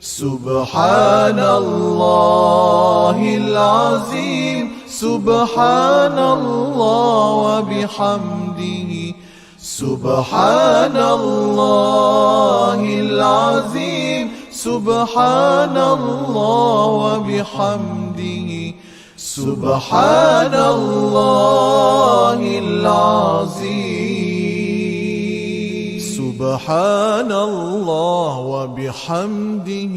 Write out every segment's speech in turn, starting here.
سبحان الله العظيم سبحان الله وبحمده سبحان الله العظيم سبحان الله وبحمده سبحان الله العظيم سبحان الله وبحمده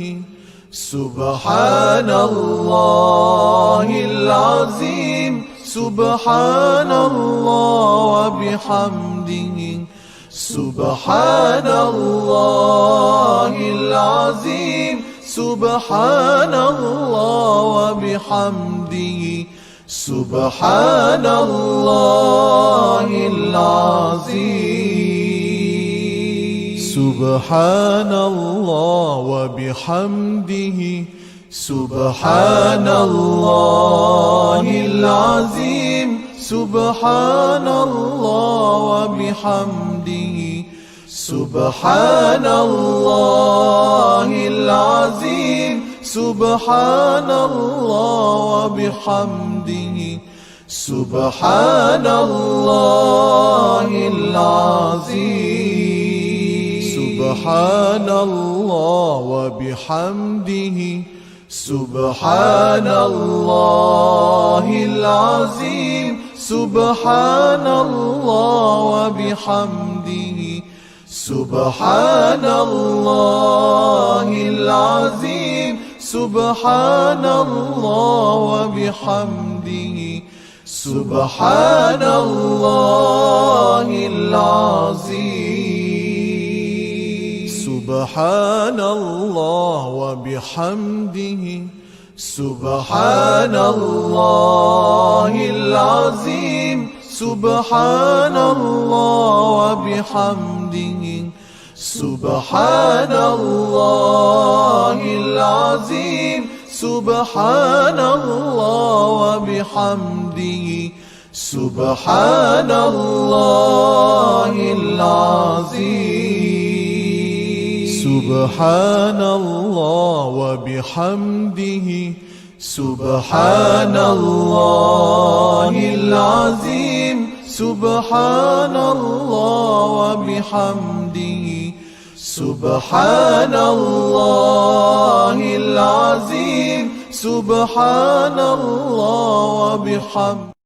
سبحان الله العظيم سبحان الله وبحمده سبحان الله العظيم سبحان الله وبحمده سبحان الله العظيم سبحان الله وبحمده سبحان الله العظيم سبحان الله وبحمده سبحان الله العظيم سبحان الله وبحمده سبحان الله العظيم سبحان الله وبحمده سبحان الله العظيم سبحان الله وبحمده سبحان الله العظيم سبحان الله وبحمده سبحان الله العظيم سبحان الله وبحمده سبحان الله العظيم سبحان الله وبحمده سبحان الله العظيم سبحان الله وبحمده سبحان الله العظيم سبحان الله وبحمده سبحان الله العظيم سبحان الله وبحمده سبحان الله العظيم سبحان الله وبحمده.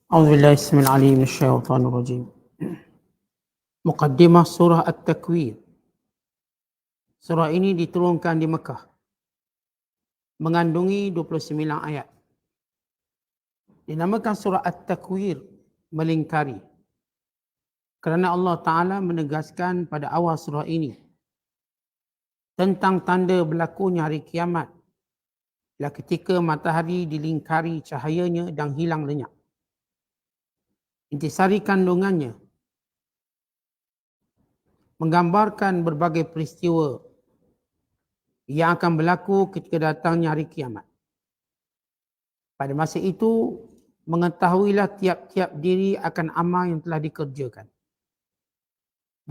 أعوذ بالله السميع العليم من الشيطان الرجيم. Muqaddimah surah At-Takwir. Surah ini diturunkan di Mekah, mengandungi 29 ayat. Dinamakan surah At-Takwir, melingkari, kerana Allah Ta'ala menegaskan pada awal surah ini tentang tanda berlakunya hari kiamat, ialah ketika matahari dilingkari cahayanya dan hilang lenyap. Intisari kandungannya menggambarkan berbagai peristiwa yang akan berlaku ketika datangnya hari kiamat. Pada masa itu, mengetahuilah tiap-tiap diri akan amal yang telah dikerjakan.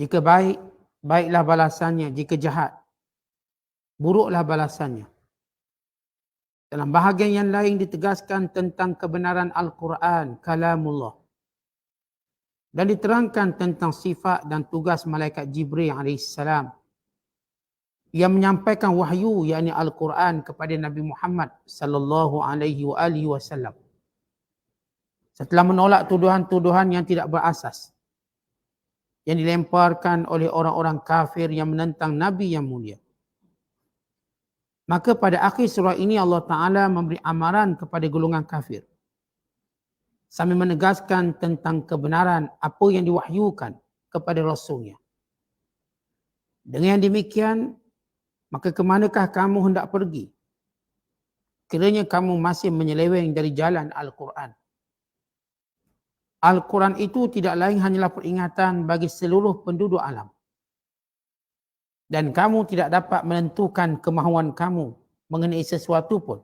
Jika baik, baiklah balasannya. Jika jahat, buruklah balasannya. Dalam bahagian yang lain ditegaskan tentang kebenaran Al-Quran, kalamullah. Dan diterangkan tentang sifat dan tugas malaikat Jibril AS yang menyampaikan wahyu, yakni Al-Quran, kepada Nabi Muhammad sallallahu alaihi wasallam. Setelah menolak tuduhan-tuduhan yang tidak berasas yang dilemparkan oleh orang-orang kafir yang menentang Nabi yang mulia. Maka pada akhir surah ini Allah Ta'ala memberi amaran kepada golongan kafir sambil menegaskan tentang kebenaran apa yang diwahyukan kepada Rasulnya. Dengan demikian, maka kemanakah kamu hendak pergi? Kiranya kamu masih menyeleweng dari jalan Al-Quran. Al-Quran itu tidak lain hanyalah peringatan bagi seluruh penduduk alam. Dan kamu tidak dapat menentukan kemahuan kamu mengenai sesuatu pun.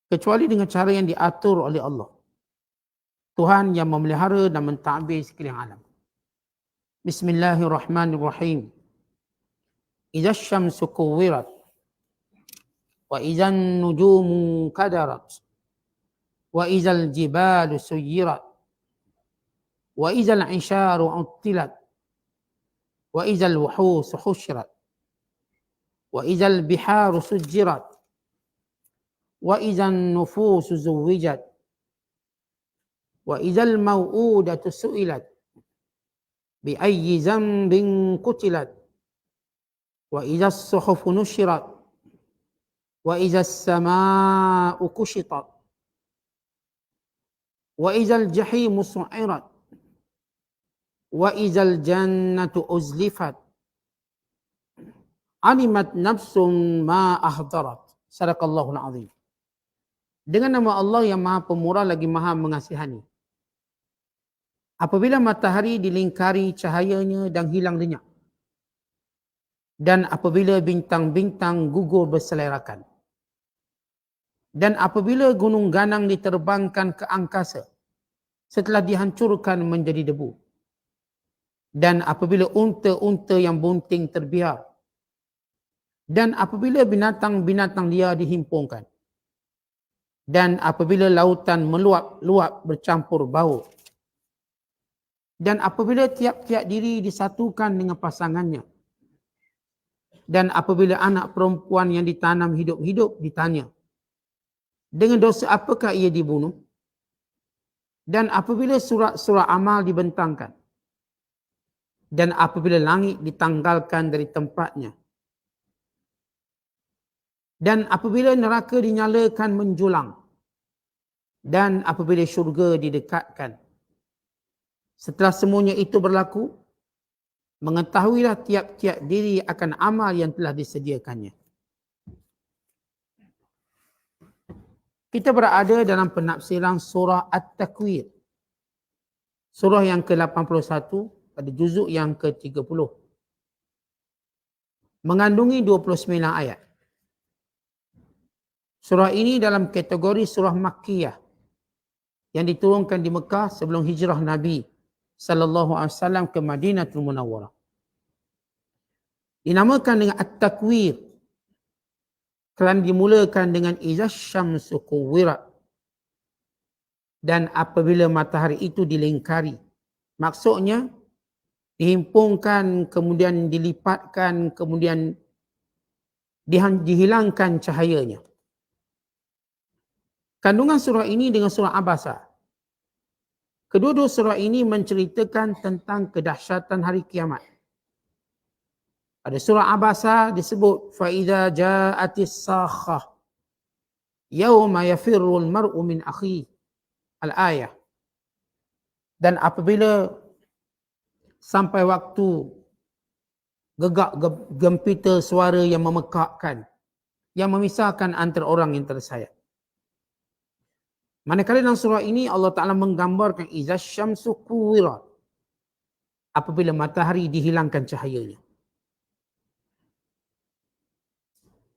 kecuali dengan cara yang diatur oleh Allah, Tuhan yang memelihara dan mentadbir sekalian alam. Bismillahirrahmanirrahim. Idza syamsu kuwirat wa idzan nujumu kadarat wa idzal jibalu suyirat wa idzal isharu uttilat wa idzal wuhus husyirat wa idzal biharu sujjirat wa idzan nufusu zuwijat wa idzal mau'udatu su'ilat bi ayyi dzambin qutilat wa idzas suhufu nusyirat wa idzas samaa'u kushitat wa idzal jahimu su'irat wa idzal jannatu uzlifat alimat nafsum ma ahdarat. Sadaqallahul azim. Dengan nama Allah yang Maha Pemurah lagi Maha Mengasihani. Apabila matahari dilingkari cahayanya dan hilang lenyap, dan apabila bintang-bintang gugur berselerakan, dan apabila gunung ganang diterbangkan ke angkasa setelah dihancurkan menjadi debu, dan apabila unta-unta yang bunting terbiar, dan apabila binatang-binatang liar dihimpunkan, dan apabila lautan meluap-luap bercampur bau, dan apabila tiap-tiap diri disatukan dengan pasangannya, dan apabila anak perempuan yang ditanam hidup-hidup ditanya, dengan dosa apakah ia dibunuh? Dan apabila surat-surat amal dibentangkan, dan apabila langit ditanggalkan dari tempatnya, dan apabila neraka dinyalakan menjulang, dan apabila syurga didekatkan. Setelah semuanya itu berlaku, mengetahuilah tiap-tiap diri akan amal yang telah disediakannya. Kita berada dalam penafsiran surah At-Takwir, surah yang ke-81 pada juzuk yang ke-30. Mengandungi 29 ayat. Surah ini dalam kategori surah Makkiyah yang diturunkan di Mekah sebelum hijrah Nabi sallallahu alaihi wasallam ke Madinatul Munawwarah. Dinamakan dengan At-Takwir kerana dimulakan dengan Idza syamsu kuwirat, dan apabila matahari itu dilingkari. Maksudnya dihimpunkan, kemudian dilipatkan, kemudian dihilangkan cahayanya. Kandungan surah ini dengan surah Abasa. Kedua-dua surah ini menceritakan tentang kedahsyatan hari kiamat. Pada surah Abasa disebut فَإِذَا جَاءَتِ السَّاخَّةُ يَوْمَ يَفِرُّ الْمَرْءُ مِنْ أَخِيهِ Al-Ayah. Dan apabila sampai waktu gegak gempita suara yang memekakkan, yang memisahkan antara orang yang tersayat. Manakala dalam surah ini Allah Ta'ala menggambarkan Idza syamsu kuwirat, apabila matahari dihilangkan cahayanya.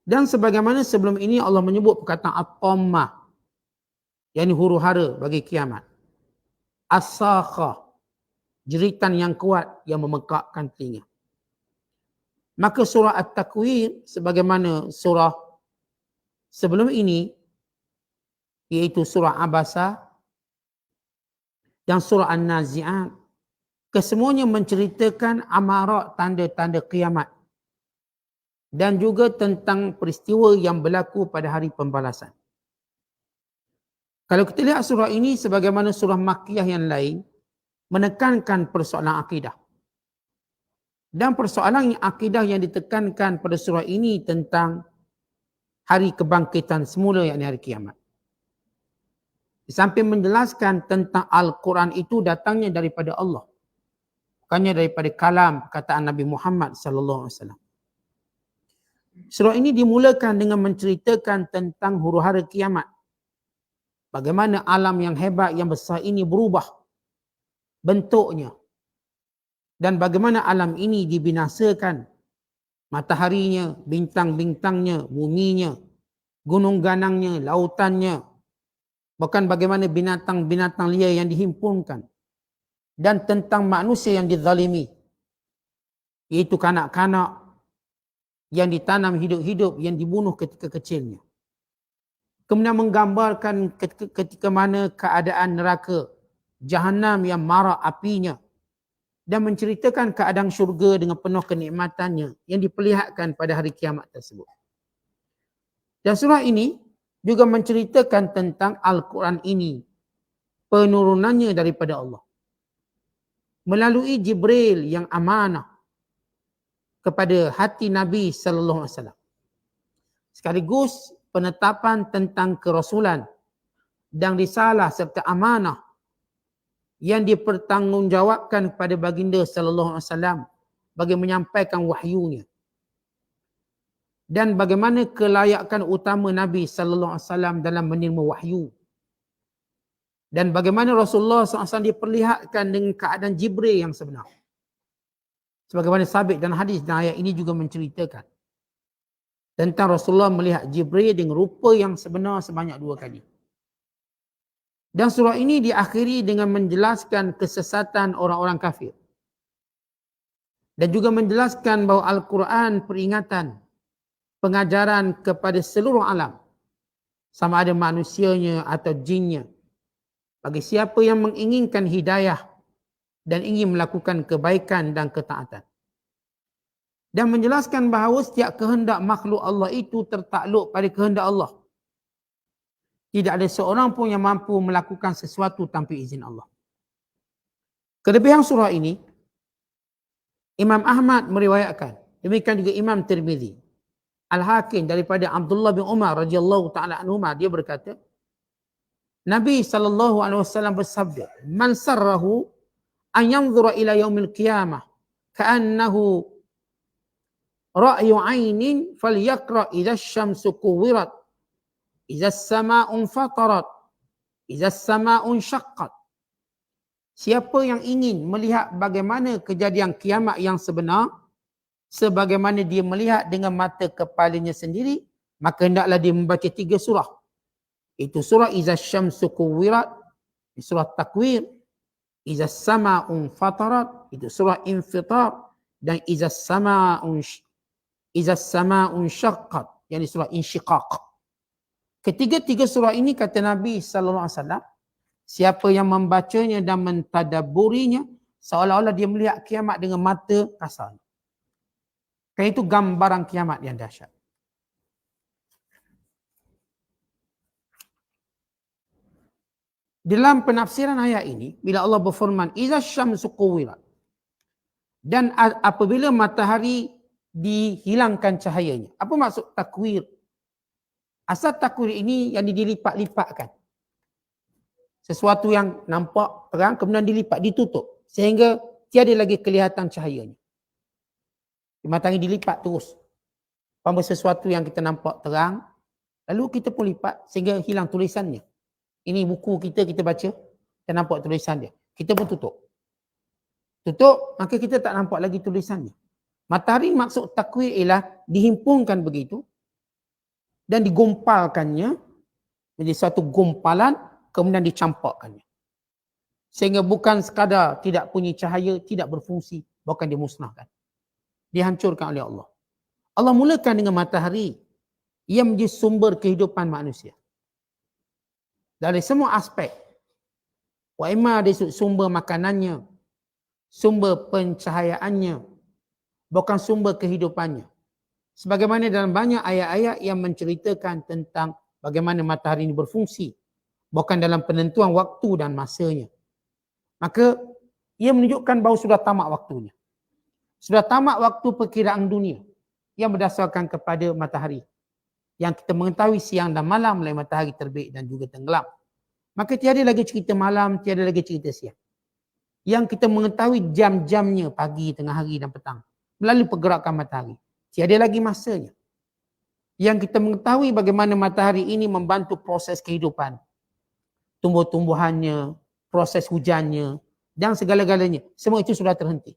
Dan sebagaimana sebelum ini Allah menyebut perkataan at-tammah, yakni huru-hara bagi kiamat. As-sakhah, jeritan yang kuat yang memekakkan telinga. Maka surah At-Takwir sebagaimana surah sebelum ini, iaitu surah Abasa dan surah An-Nazi'at, kesemuanya menceritakan amarat tanda-tanda kiamat dan juga tentang peristiwa yang berlaku pada hari pembalasan. Kalau kita lihat surah ini sebagaimana surah Makkiyah yang lain, menekankan persoalan akidah. Dan persoalan akidah yang ditekankan pada surah ini tentang hari kebangkitan semula, yakni hari kiamat. Di samping menjelaskan tentang Al-Quran itu datangnya daripada Allah, bukannya daripada kalam perkataan Nabi Muhammad sallallahu alaihi wasallam. Surah ini dimulakan dengan menceritakan tentang huru-hara kiamat. Bagaimana alam yang hebat, yang besar ini berubah bentuknya. Dan bagaimana alam ini dibinasakan. Mataharinya, bintang-bintangnya, buminya, gunung ganangnya, lautannya, bahkan bagaimana binatang-binatang liar yang dihimpunkan, dan tentang manusia yang dizalimi, iaitu kanak-kanak yang ditanam hidup-hidup, yang dibunuh ketika kecilnya. Kemudian menggambarkan ketika mana keadaan neraka, Jahannam yang marak apinya, dan menceritakan keadaan syurga dengan penuh kenikmatannya yang diperlihatkan pada hari kiamat tersebut. Dan surah ini juga menceritakan tentang Al-Quran ini, penurunannya daripada Allah melalui Jibril yang amanah kepada hati Nabi sallallahu alaihi wasallam. Sekaligus penetapan tentang kerasulan dan risalah serta amanah yang dipertanggungjawabkan kepada baginda sallallahu alaihi wasallam bagi menyampaikan wahyunya. Dan bagaimana kelayakan utama Nabi sallallahu alaihi wasallam dalam menerima wahyu. Dan bagaimana Rasulullah SAW diperlihatkan dengan keadaan Jibril yang sebenar. Sebagaimana sabit dan hadis dan ayat ini juga menceritakan tentang Rasulullah melihat Jibril dengan rupa yang sebenar sebanyak 2 kali. Dan surah ini diakhiri dengan menjelaskan kesesatan orang-orang kafir. Dan juga menjelaskan bahawa Al-Quran peringatan, pengajaran kepada seluruh alam, sama ada manusianya atau jinnya, bagi siapa yang menginginkan hidayah dan ingin melakukan kebaikan dan ketaatan. Dan menjelaskan bahawa setiap kehendak makhluk Allah itu tertakluk pada kehendak Allah. Tidak ada seorang pun yang mampu melakukan sesuatu tanpa izin Allah. Kelebihan surah ini, Imam Ahmad meriwayatkan, demikian juga Imam Tirmizi, Al-Hakim daripada Abdullah bin Umar radhiyallahu taala anhuma, dia berkata, Nabi SAW bersabda, Man sarrahu an yanzura ila yaumil qiyamah ka'annahu ra'yu 'ainin falyaqra idza asy-syamsu kuwirat, idza as-sama'u fatarat, idza as-sama'u syaqqat. Siapa yang ingin melihat bagaimana kejadian kiamat yang sebenar, sebagaimana dia melihat dengan mata kepalanya sendiri, maka hendaklah dia membaca 3 surah. Itu surah Iza Syamsu Kuwirat, surah Takwir, Iza Sama'un Fatarat, itu surah Infitar, dan Iza Sama'un Syaqqat, yang surah Insyiqaq. Ketiga-tiga surah ini kata Nabi SAW, siapa yang membacanya dan mentadaburinya, seolah-olah dia melihat kiamat dengan mata kasar. Kerana itu gambaran kiamat yang dahsyat. Dalam penafsiran ayat ini, bila Allah berfirman, Iza syamsu kuwirat, dan apabila matahari dihilangkan cahayanya. Apa maksud takwir? Asal takwir ini yang dilipat-lipatkan. Sesuatu yang nampak terang, kemudian dilipat, ditutup. Sehingga tiada lagi kelihatan cahayanya. Matahari dilipat terus. Apabila sesuatu yang kita nampak terang, lalu kita pun lipat sehingga hilang tulisannya. Ini buku kita baca, kita nampak tulisan dia. Kita pun tutup. Tutup, maka kita tak nampak lagi tulisannya. Matahari maksud takwir ialah dihimpunkan begitu dan digompalkannya menjadi satu gumpalan, kemudian dicampakkannya. Sehingga bukan sekadar tidak punya cahaya, tidak berfungsi, bahkan dimusnahkan. Dihancurkan oleh Allah. Allah mulakan dengan matahari yang menjadi sumber kehidupan manusia. Dari semua aspek. Wa imma dari sumber makanannya, sumber pencahayaannya, bukan sumber kehidupannya. Sebagaimana dalam banyak ayat-ayat yang menceritakan tentang bagaimana matahari ini berfungsi, bukan dalam penentuan waktu dan masanya. Maka ia menunjukkan bahawa sudah tamat waktunya. Sudah tamat waktu perkiraan dunia yang berdasarkan kepada matahari. Yang kita mengetahui siang dan malam mulai matahari terbit dan juga tenggelam. Maka tiada lagi cerita malam, tiada lagi cerita siang. Yang kita mengetahui jam-jamnya pagi, tengah hari dan petang. Melalui pergerakan matahari. Tiada lagi masanya. Yang kita mengetahui bagaimana matahari ini membantu proses kehidupan. Tumbuh-tumbuhannya, proses hujannya dan segala-galanya. Semua itu sudah terhenti.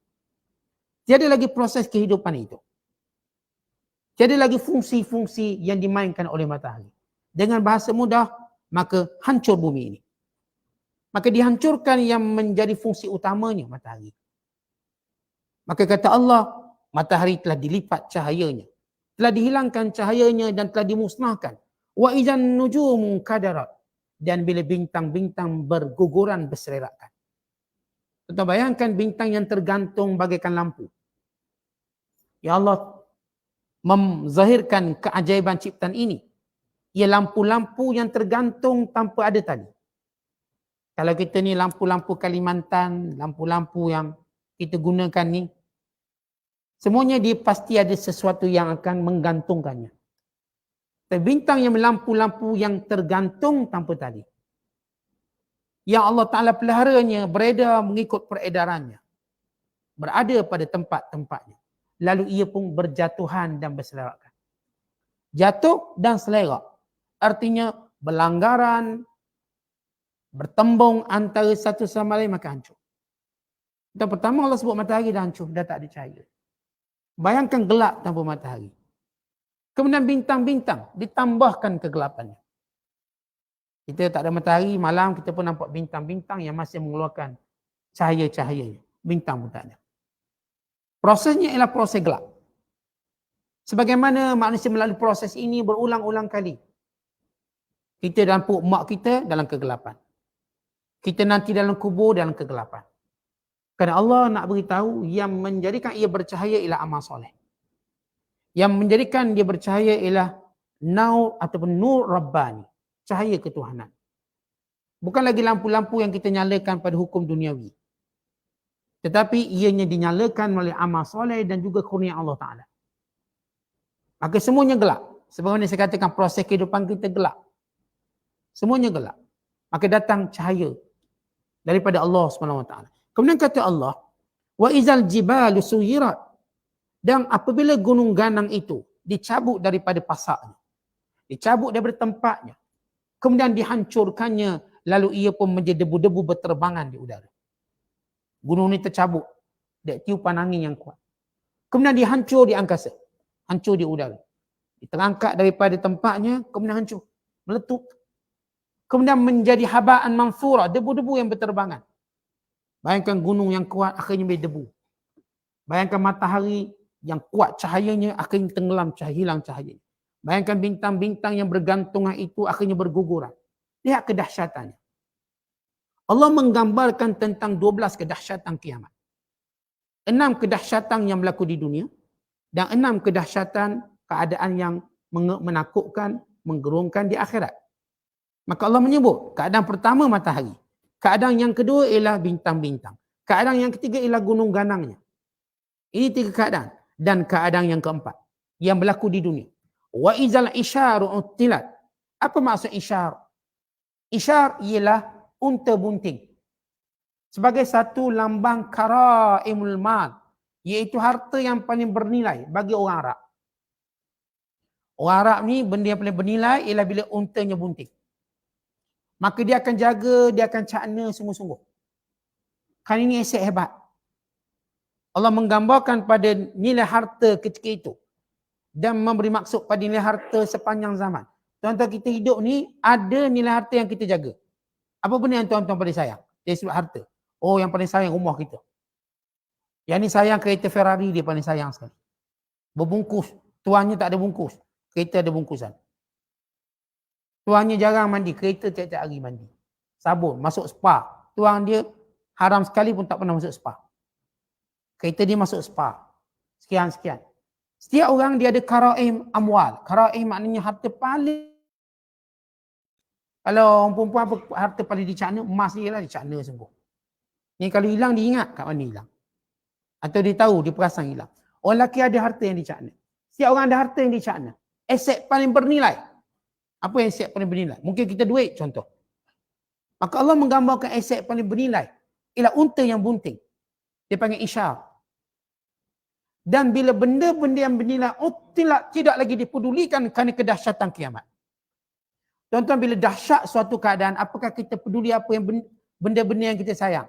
Tiada lagi proses kehidupan itu. Tiada lagi fungsi-fungsi yang dimainkan oleh matahari. dengan bahasa mudah, maka hancur bumi ini. Maka dihancurkan yang menjadi fungsi utamanya matahari. Maka kata Allah, matahari telah dilipat cahayanya, telah dihilangkan cahayanya dan telah dimusnahkan. Wa idzan nujumu kadarat, dan bila bintang-bintang berguguran berserakan. Kita bayangkan bintang yang tergantung bagaikan lampu. Ya Allah menzahirkan keajaiban ciptaan ini. Ia lampu-lampu yang tergantung tanpa ada tali. Kalau kita ni lampu-lampu Kalimantan, lampu-lampu yang kita gunakan ni, semuanya dia pasti ada sesuatu yang akan menggantungkannya. Tapi bintang yang lampu-lampu yang tergantung tanpa tali, yang Allah Ta'ala peliharanya, beredar mengikut peredarannya, berada pada tempat-tempatnya. Lalu ia pun berjatuhan dan berselerakkan. Jatuh dan selerak artinya berlanggaran, bertembung antara satu sama lain, maka hancur. Dan pertama Allah sebut matahari dah hancur, dah tak ada cahaya. Bayangkan gelap tanpa matahari. Kemudian bintang-bintang ditambahkan kegelapannya. Kita tak ada matahari, malam kita pun nampak bintang-bintang yang masih mengeluarkan cahaya-cahayanya. Bintang pun tak ada. Prosesnya ialah proses gelap. Sebagaimana manusia melalui proses ini berulang-ulang kali. Kita dalam perut mak kita dalam kegelapan. Kita nanti dalam kubur dalam kegelapan. Kerana Allah nak beritahu yang menjadikan ia bercahaya ialah amal soleh. Yang menjadikan dia bercahaya ialah naur ataupun nur Rabbani. Cahaya ketuhanan. Bukan lagi lampu-lampu yang kita nyalakan pada hukum duniawi. Tetapi ianya dinyalakan melalui amal soleh dan juga kurnia Allah Ta'ala. Maka semuanya gelap. Sebagaimana saya katakan proses kehidupan kita gelap. Semuanya gelap. Maka datang cahaya daripada Allah SWT. Kemudian kata Allah, wa izal jibalu suyirat, dan apabila gunung ganang itu dicabut daripada pasaknya, dicabut daripada tempatnya, kemudian dihancurkannya, lalu ia pun menjadi debu-debu berterbangan di udara. Gunung ini tercabut dari tiupan angin yang kuat. Kemudian dihancur di angkasa, hancur di udara. Terangkat daripada tempatnya, kemudian hancur, meletup. Kemudian menjadi habaan manthura, debu-debu yang berterbangan. Bayangkan gunung yang kuat akhirnya menjadi debu. Bayangkan matahari yang kuat cahayanya akhirnya tenggelam, hilang cahayanya. Bayangkan bintang-bintang yang bergantungan itu akhirnya berguguran. Lihat kedahsyatannya. Allah menggambarkan tentang 12 kedahsyatan kiamat. 6 kedahsyatan yang berlaku di dunia dan 6 kedahsyatan keadaan yang menakutkan, menggerungkan di akhirat. Maka Allah menyebut keadaan pertama matahari. Keadaan yang kedua ialah bintang-bintang. Keadaan yang ketiga ialah gunung ganangnya. Ini 3 keadaan. Dan keadaan yang keempat yang berlaku di dunia. Wa izal isyaru uttilat. Apa maksud isyar? Isyar ialah unta bunting. Sebagai satu lambang karaimul mal, iaitu harta yang paling bernilai bagi orang Arab. Orang Arab ni benda yang paling bernilai ialah bila untanya bunting. Maka dia akan jaga, dia akan cakna sungguh-sungguh. Kan ini aset hebat. Allah menggambarkan pada nilai harta ketika itu dan memberi maksud pada nilai harta sepanjang zaman. Tuan-tuan kita hidup ni ada nilai harta yang kita jaga. Apa benda yang tuan-tuan paling sayang? Dari sudut harta. Oh, yang paling sayang rumah kita. Yang ni sayang kereta Ferrari, dia paling sayang sekali. Berbungkus. Tuannya tak ada bungkus. Kereta ada bungkusan. Tuannya jarang mandi. Kereta tiap-tiap hari mandi. Sabun. Masuk spa. Tuan dia haram sekali pun tak pernah masuk spa. Kereta dia masuk spa. Sekian-sekian. Setiap orang dia ada karaim amwal. Karaim maknanya harta paling. Kalau orang perempuan apa harta paling dicakna, emas dia lah dicakna sungguh. Ni kalau hilang dia ingat kat mana hilang. Atau dia tahu, dia perasan hilang. Orang lelaki ada harta yang dicakna. Setiap orang ada harta yang dicakna. Aset paling bernilai. Apa yang aset paling bernilai? Mungkin kita duit contoh. Maka Allah menggambarkan aset paling bernilai ialah unta yang bunting. Dia panggil isyar. Dan bila benda-benda yang bernilai tidak lagi dipedulikan kerana kedahsyatan kiamat. Tuan-tuan, bila dahsyat suatu keadaan, apakah kita peduli apa yang benda-benda yang kita sayang?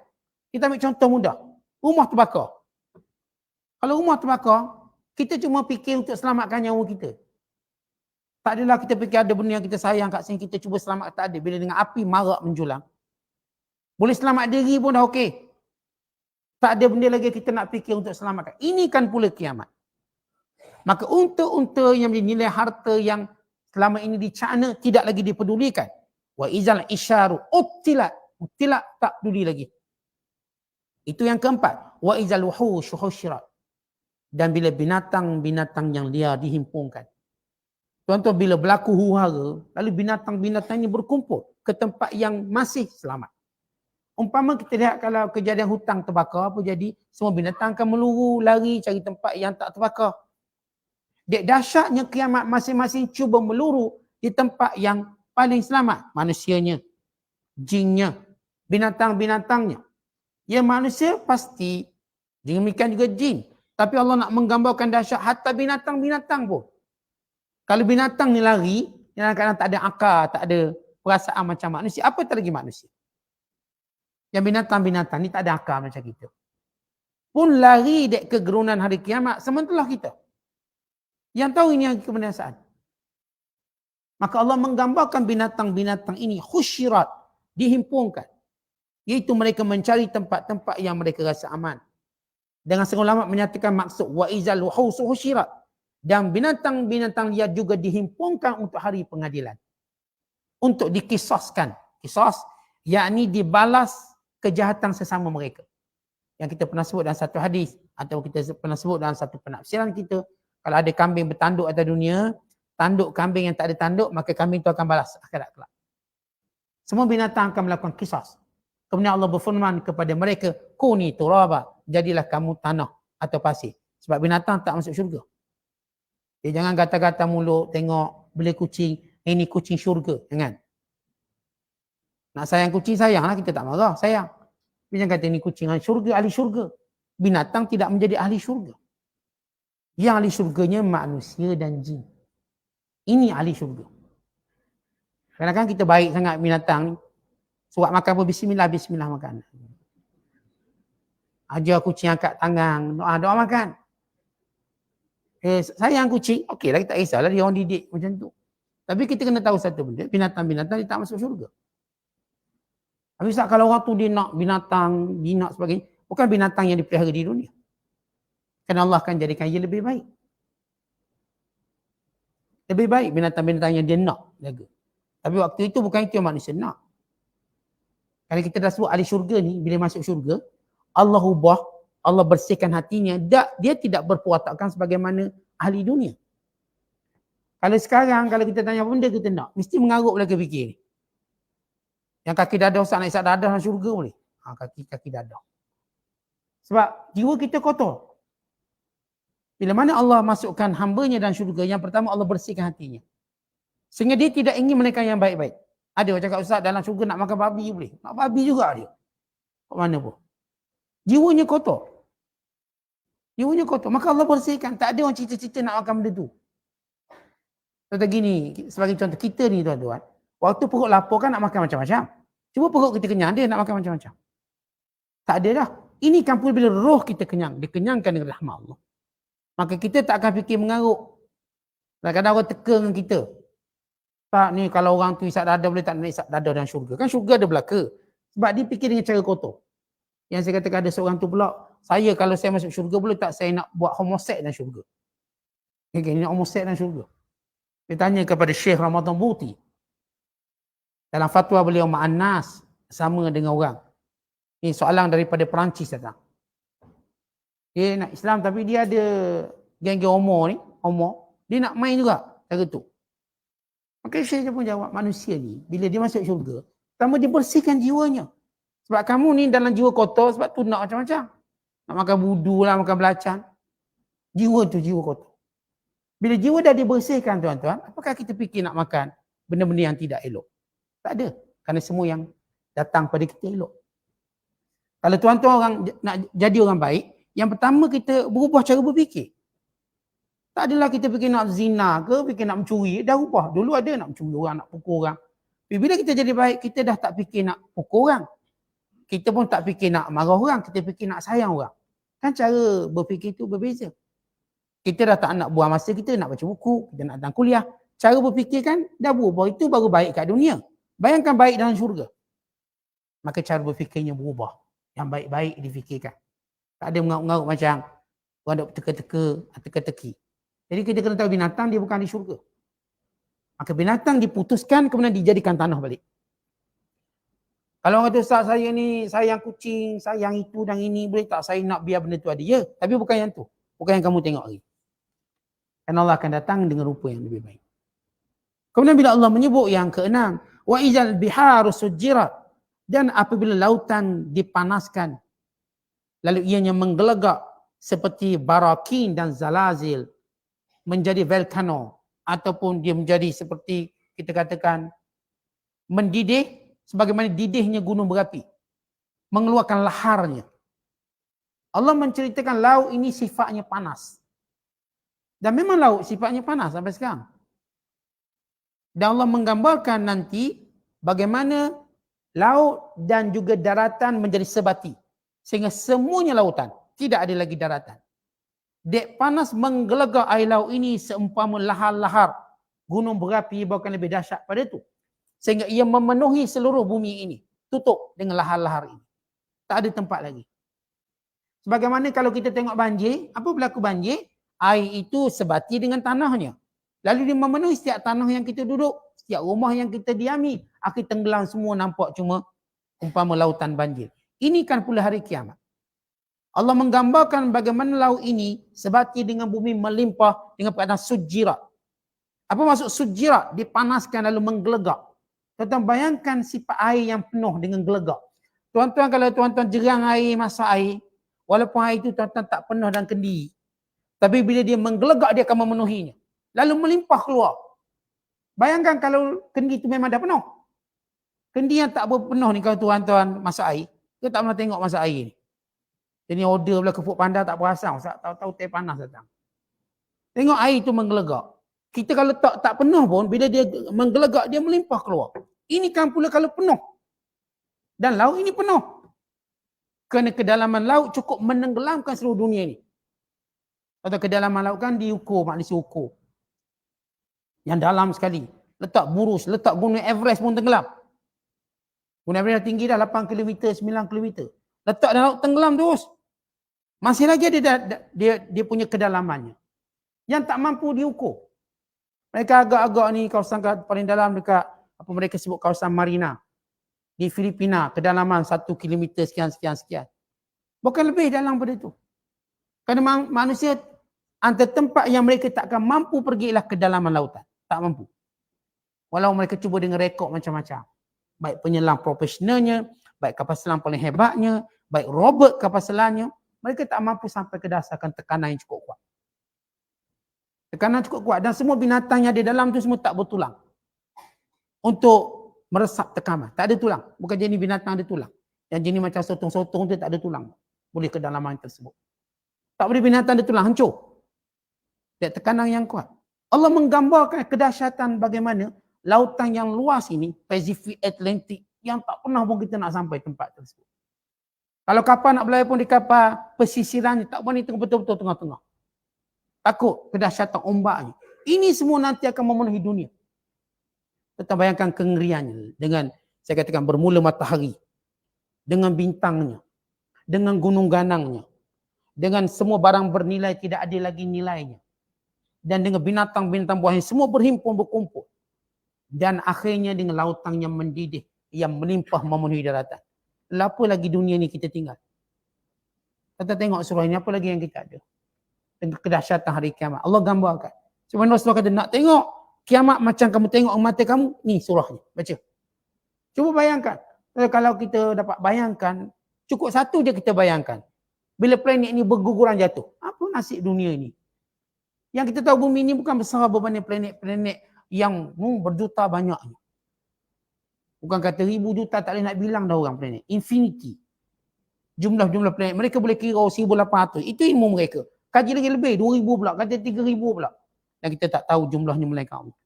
Kita ambil contoh mudah. Rumah terbakar. Kalau rumah terbakar, kita cuma fikir untuk selamatkan nyawa kita. Tak adalah kita fikir ada benda yang kita sayang kat sini, kita cuba selamat, tak ada. Bila dengan api marak menjulang. Boleh selamat diri pun dah okey. Tak ada benda lagi kita nak fikir untuk selamatkan. Ini kan pula kiamat. Maka unta-unta yang bernilai harta yang selama ini dicana tidak lagi dipedulikan. Wa izal isyaru utilat. Utilat tak peduli lagi. Itu yang keempat. Wa izal wuhush husyirat. Dan bila binatang-binatang yang liar dihimpunkan. Tuan-tuan, bila berlaku huru-hara, lalu binatang-binatang ini berkumpul ke tempat yang masih selamat. Umpama kita lihat kalau kejadian hutang terbakar, apa jadi? Semua binatang akan meluru, lari cari tempat yang tak terbakar. Dahsyatnya kiamat, masing-masing cuba meluru di tempat yang paling selamat. Manusianya, jinnya, binatang-binatangnya. Ya manusia pasti, demikian juga jin. Tapi Allah nak menggambarkan dahsyat hatta binatang-binatang pun. Kalau binatang ni lari, kadang-kadang tak ada akal, tak ada perasaan macam manusia. Apa tak lagi manusia? Yang binatang-binatang ni tak ada akal macam kita. Pun lari dek kegerunan hari kiamat, sementara kita. Yang tahu ini yang kebenasaan. Maka Allah menggambarkan binatang-binatang ini khusyirat, dihimpunkan. Iaitu mereka mencari tempat-tempat yang mereka rasa aman. Dengan setengah ulama menyatakan maksud wa izal wuhusu husyirat. Dan binatang-binatang liar juga dihimpunkan untuk hari pengadilan. Untuk dikisaskan. Kisas, yakni dibalas kejahatan sesama mereka. Yang kita pernah sebut dalam satu hadis. Atau kita pernah sebut dalam satu penafsiran kita. Kalau ada kambing bertanduk atas dunia, tanduk kambing yang tak ada tanduk, maka kambing itu akan balas akhirat kelak. Semua binatang akan melakukan kisas. Kemudian Allah berfirman kepada mereka, kuni turaba, jadilah kamu tanah atau pasir. Sebab binatang tak masuk syurga. Dia jangan gata-gata mulut, tengok beli kucing, ini kucing syurga. Jangan. Nak sayang kucing, sayanglah, kita tak marah, sayang. Tapi jangan kata ini kucing syurga, ahli syurga. Binatang tidak menjadi ahli syurga. Yang ahli syurganya manusia dan jin. Ini ahli syurga. Kadang-kadang kita baik sangat binatang ni. Surat makan pun bismillah, bismillah makan. Ajar kucing angkat tangan, doa makan. Sayang kucing, okeylah, kita tak kisahlah dia orang didik macam tu. Tapi kita kena tahu satu benda, binatang-binatang dia tak masuk syurga. Habis tak kalau orang tu dia nak binatang, jinak sebagainya, bukan binatang yang dipelihara di dunia. Kerana Allah akan jadikan ia lebih baik. Lebih baik binatang-binatang yang dia nak jaga. Tapi waktu itu bukan itu yang manusia nak. Kalau kita dah sebut ahli syurga ni, bila masuk syurga, Allah ubah, Allah bersihkan hatinya, dia tidak berperwatakan sebagaimana ahli dunia. Kalau sekarang, kalau kita tanya benda kita nak, mesti mengarut belaka fikir ni. Yang kaki dadah usah nak isap dadah dalam syurga boleh. Kaki dadah. Sebab jiwa kita kotor. Bila mana Allah masukkan hambanya dalam syurga, yang pertama Allah bersihkan hatinya. Sehingga dia tidak ingin mereka yang baik-baik. Ada orang cakap, ustaz dalam syurga nak makan babi boleh. Nak babi juga dia. Kat mana pun. Jiwanya kotor. Jiwanya kotor. Maka Allah bersihkan. Tak ada orang cerita-cerita nak makan benda tu. Contoh gini, sebagai contoh kita ni tuan-tuan. Waktu perut lapar kan nak makan macam-macam. Cuba perut kita kenyang, dia nak makan macam-macam. Tak ada dah. Ini kan pun bila roh kita kenyang. Dikenyangkan dengan rahmat Allah. Maka kita tak akan fikir mengaruk. Kadang-kadang orang teka dengan kita. Tak ni kalau orang tu isap dada boleh tak nak isap dada dalam syurga. Kan syurga ada belaka. Sebab dia fikir dengan cara kotor. Yang saya katakan ada seorang tu pula, saya kalau saya masuk syurga boleh tak saya nak buat homoseks dalam syurga. Okay, nak homoseks dalam syurga. Dia tanya kepada Syekh Ramadan Buti. Dalam fatwa beliau ma'annas sama dengan orang. Ini soalan daripada Perancis datang. Dia nak Islam tapi dia ada geng-geng homo ni, homo. Dia nak main juga cara tu. Maka Syekh pun jawab, manusia ni bila dia masuk syurga, pertama dia bersihkan jiwanya. Sebab kamu ni dalam jiwa kotor, sebab tu nak macam-macam. Nak makan budu lah, makan belacan. Jiwa tu jiwa kotor. Bila jiwa dah dibersihkan tuan-tuan, apakah kita fikir nak makan benda-benda yang tidak elok? Tak ada. Kerana semua yang datang pada kita elok. Kalau tuan-tuan orang nak jadi orang baik, yang pertama kita berubah cara berfikir. Tak adalah kita fikir nak zina ke, fikir nak mencuri. Dah ubah. Dulu ada nak mencuri orang, nak pukul orang. Tapi bila kita jadi baik, kita dah tak fikir nak pukul orang. Kita pun tak fikir nak marah orang, kita fikir nak sayang orang. Kan cara berfikir itu berbeza. Kita dah tak nak buang masa kita, nak baca buku, kita nak datang kuliah. Cara berfikir kan dah berubah. Itu baru baik kat dunia. Bayangkan baik dalam syurga. Maka cara berfikirnya berubah. Yang baik-baik difikirkan. Tak ada mengarut-ngarut macam orang duk teka-teki. Jadi kita kena tahu binatang dia bukan di syurga. Maka binatang diputuskan kemudian dijadikan tanah balik. Kalau orang kata Ustaz saya ni sayang kucing, sayang itu dan ini, boleh tak saya nak biar benda tu ada? Ya, tapi bukan yang tu. Bukan yang kamu tengok lagi. Kerana Allah akan datang dengan rupa yang lebih baik. Kemudian bila Allah menyebut yang keenam, wa izal biharu sujirat, dan apabila lautan dipanaskan, lalu ianya menggelegak seperti barakin dan zalazil, menjadi volcano, ataupun dia menjadi seperti kita katakan mendidih, sebagaimana didihnya gunung berapi, mengeluarkan laharnya. Allah menceritakan laut ini sifatnya panas. Dan memang laut sifatnya panas sampai sekarang. Dan Allah menggambarkan nanti bagaimana laut dan juga daratan menjadi sebati. Sehingga semuanya lautan, tidak ada lagi daratan. Dek panas menggelegak air laut ini seumpama lahar-lahar gunung berapi, bahkan lebih dahsyat pada itu. Sehingga ia memenuhi seluruh bumi ini. Tutup dengan lahar-lahar ini. Tak ada tempat lagi. Sebagaimana kalau kita tengok banjir, apa berlaku banjir? Air itu sebati dengan tanahnya. Lalu dia memenuhi setiap tanah yang kita duduk, setiap rumah yang kita diami, akhir tenggelam semua, nampak cuma umpama lautan banjir. Ini kan pula hari kiamat. Allah menggambarkan bagaimana laut ini sebati dengan bumi melimpah dengan keadaan sujirat. Apa maksud sujirat? Dipanaskan lalu menggelegak. Tuan-tuan bayangkan sifat air yang penuh dengan gelegak. Tuan-tuan kalau tuan-tuan jerang air, masak air, walaupun air itu tuan-tuan tak penuh dan kendi, tapi bila dia menggelegak dia akan memenuhinya. Lalu melimpah keluar. Bayangkan kalau kendi itu memang dah penuh. Kendi yang tak berpenuh ni kalau tuan-tuan masak air, kita tak pernah tengok masak air ni. Jadi order pula kepuk pandai tak perasan, tahu-tahu teh panas datang. Tengok air itu menggelegak. Kita kalau tak penuh pun, bila dia menggelegak, dia melimpah keluar. Ini kan pula kalau penuh. Dan laut ini penuh. Kerana kedalaman laut cukup menenggelamkan seluruh dunia ini. Atau kedalaman laut kan diukur, manusia ukur. Yang dalam sekali. Letak burus, letak gunung Everest pun tenggelam. Gunung Everest tinggi dah 8 km, 9 km. Letak dalam laut tenggelam terus. Masih lagi dia punya kedalamannya. Yang tak mampu diukur. Mereka agak-agak ni kawasan paling dalam dekat apa mereka sebut kawasan Marina di Filipina, kedalaman 1 km sekian. Bukan lebih dalam pada itu. Kerana manusia antara tempat yang mereka takkan mampu pergi ialah kedalaman lautan. Tak mampu. Walau mereka cuba dengan rekod macam-macam. Baik penyelam profesionalnya, baik kapal selam paling hebatnya, baik robot kapal selamnya, mereka tak mampu sampai ke dasarkan tekanan yang cukup kuat. Tekanan cukup kuat dan semua binatang yang ada dalam tu semua tak bertulang. Untuk meresap tekanan. Tak ada tulang. Bukan jenis binatang ada tulang. Yang jenis macam sotong-sotong tu tak ada tulang. Boleh kedalaman tersebut. Tak boleh binatang ada tulang. Hancur. Dan tekanan yang kuat. Allah menggambarkan kedahsyatan bagaimana lautan yang luas ini, Pasifik, Atlantik, yang tak pernah pun kita nak sampai tempat tersebut. Kalau kapal nak berlayar pun di kapal pesisirannya, tak boleh betul-betul tengah-tengah. Takut kedahsyatan ombaknya. Ini semua nanti akan memenuhi dunia. Tetap bayangkan kengeriannya dengan, saya katakan, bermula matahari, dengan bintangnya, dengan gunung ganangnya, dengan semua barang bernilai tidak ada lagi nilainya, dan dengan binatang-binatang buah yang semua berhimpun berkumpul, dan akhirnya dengan lautan yang mendidih, yang melimpah memenuhi daratan. Apa lagi dunia ni kita tinggal? Kita tengok surah ini, apa lagi yang kita ada? Dengan kedahsyatan hari kiamat. Allah gambarkan. Sebenarnya Rasulullah kata, nak tengok kiamat macam kamu tengok mata kamu, ni surahnya. Baca. Cuba bayangkan. Kalau kita dapat bayangkan, cukup satu je kita bayangkan. Bila planet ni berguguran jatuh, apa nasib dunia ini? Yang kita tahu bumi ini bukan besar berbanding planet-planet yang berjuta banyaknya. Bukan kata 1000 juta, tak boleh nak bilang dah orang planet. Infinity. Jumlah-jumlah planet. Mereka boleh kira 1800. Itu ilmu mereka. Kaji lagi lebih, 2000 pula, kata 3000 pula. Dan kita tak tahu jumlahnya melainkan Allah.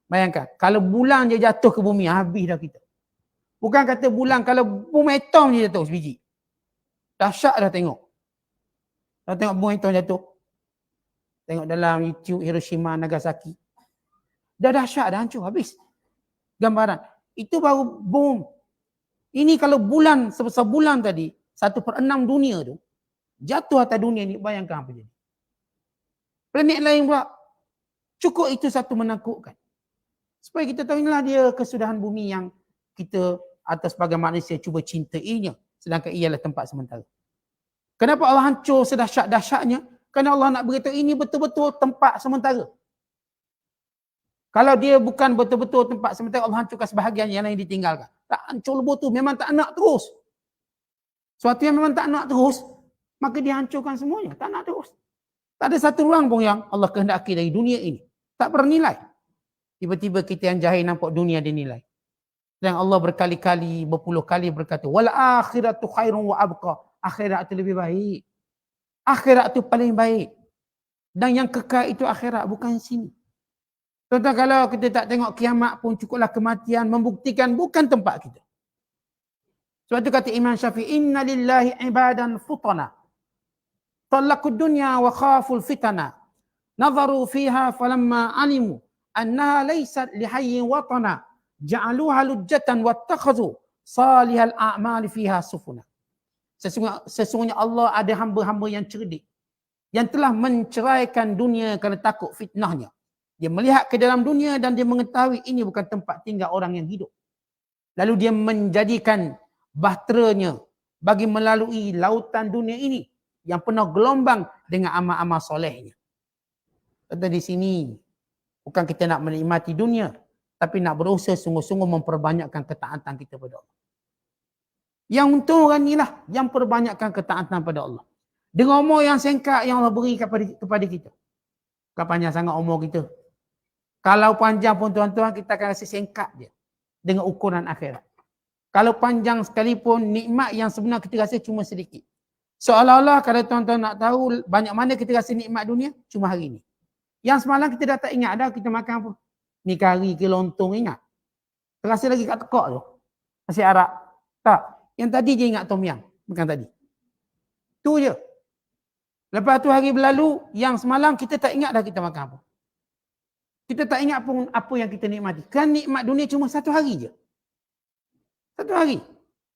Bayangkan, kalau bulan je jatuh ke bumi, habis dah kita. Bukan kata bulan, kalau bom atom je jatuh sebiji. Dahsyat dah tengok. Dah tengok bom atom jatuh. Tengok dalam YouTube Hiroshima, Nagasaki. Dah dahsyat, dah hancur, habis. Gambaran. Itu baru bom. Ini kalau bulan, sebesar bulan tadi, 1/6 dunia tu, jatuh atas dunia ni, bayangkan apa jadi. Planet lain pula, cukup itu satu menakutkan. Supaya kita tahu inilah dia kesudahan bumi yang kita atas sebagai manusia cuba cintainya, sedangkan ialah tempat sementara. Kenapa Allah hancur sedahsyat-dahsyatnya? Kerana Allah nak beritahu ini betul-betul tempat sementara. Kalau dia bukan betul-betul tempat sementara, Allah hancurkan sebahagian yang lain ditinggalkan. Tak hancur lebur tu, memang tak nak terus. Suatu yang memang tak nak terus, maka dia hancurkan semuanya, tak nak terus. Tak ada satu ruang pun yang Allah kehendaki dari dunia ini. Tak bernilai. Tiba-tiba kita yang jahil nampak dunia dinilai. Dan Allah berkali-kali, berpuluh kali berkata, wal akhiratu khairun wa abqa. Akhirat itu lebih baik. Akhirat itu paling baik. Dan yang kekal itu akhirat, bukan sini. Contoh kalau kita tak tengok kiamat pun cukuplah kematian membuktikan bukan tempat kita. Sebab itu kata Imam Syafi'i, inna lillahi ibadan futana. Talaqud dunya wa khaful fitana. Nazaru fiha falamma alimu annaha laysat lihayyin watana. Ja'aluha lujjatan wattakhazu salihal a'mali fiha sufuna. Sesungguhnya Allah ada hamba-hamba yang cerdik yang telah menceraikan dunia kerana takut fitnahnya. Dia melihat ke dalam dunia dan dia mengetahui ini bukan tempat tinggal orang yang hidup. Lalu dia menjadikan bahteranya bagi melalui lautan dunia ini yang penuh gelombang dengan amal-amal solehnya. Kata di sini, bukan kita nak menikmati dunia, tapi nak berusaha sungguh-sungguh memperbanyakkan ketaatan kita pada Allah. Yang untung orang inilah yang perbanyakkan ketaatan pada Allah. Dengan umur yang singkat yang Allah beri kepada kita. Bukan panjang sangat umur kita. Kalau panjang pun tuan-tuan, kita akan rasa singkat je dengan ukuran akhirat. Kalau panjang sekalipun, nikmat yang sebenar kita rasa cuma sedikit. Seolah-olah kalau tuan-tuan nak tahu banyak mana kita rasa nikmat dunia, cuma hari ini. Yang semalam kita dah tak ingat dah kita makan apa. Ni kari ke lontong ingat. Terasa lagi kat tekak tu. Nasi Arab. Tak. Yang tadi je ingat tom yam. Bukan tadi. Tu je. Lepas tu hari berlalu, yang semalam kita tak ingat dah kita makan apa. Kita tak ingat pun apa yang kita nikmati. Kan nikmat dunia cuma satu hari je. Satu hari.